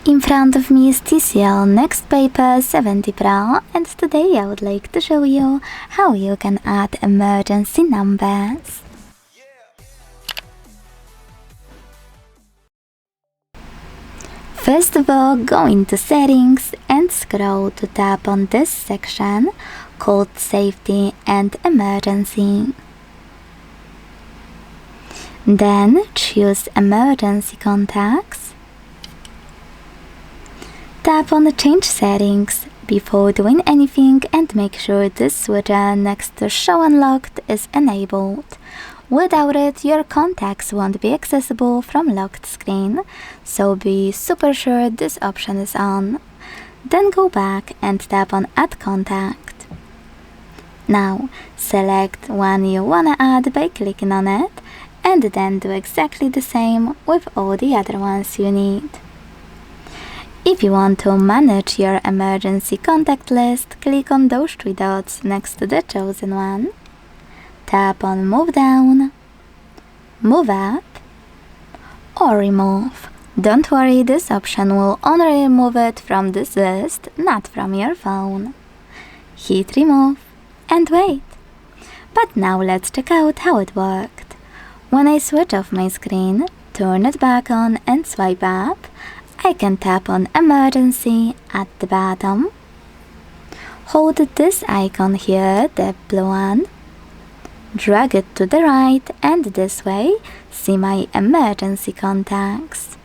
In front of me is TCL NxtPaper 70 Pro, and today I would like to show you how you can add emergency numbers. First of all, go into Settings and scroll to tap on this section called Safety and Emergency. Then choose Emergency Contacts. Tap on the Change Settings before doing anything and make sure this switcher next to Show Unlocked is enabled. Without it, your contacts won't be accessible from locked screen, so be super sure this option is on. Then go back and tap on Add Contact. Now, select one you wanna add by clicking on it, and then do exactly the same with all the other ones you need. If you want to manage your emergency contact list, click on those three dots next to the chosen one. Tap on Move Down, Move Up, or Remove. Don't worry, this option will only remove it from this list, not from your phone. Hit Remove and wait. But now let's check out how it worked. When I switch off my screen, turn it back on and swipe up, I can tap on Emergency at the bottom. Hold this icon here, the blue one. Drag it to the right, and this way, see my emergency contacts.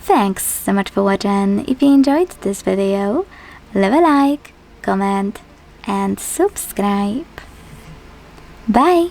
Thanks so much for watching. If you enjoyed this video, leave a like, comment, and subscribe. Bye!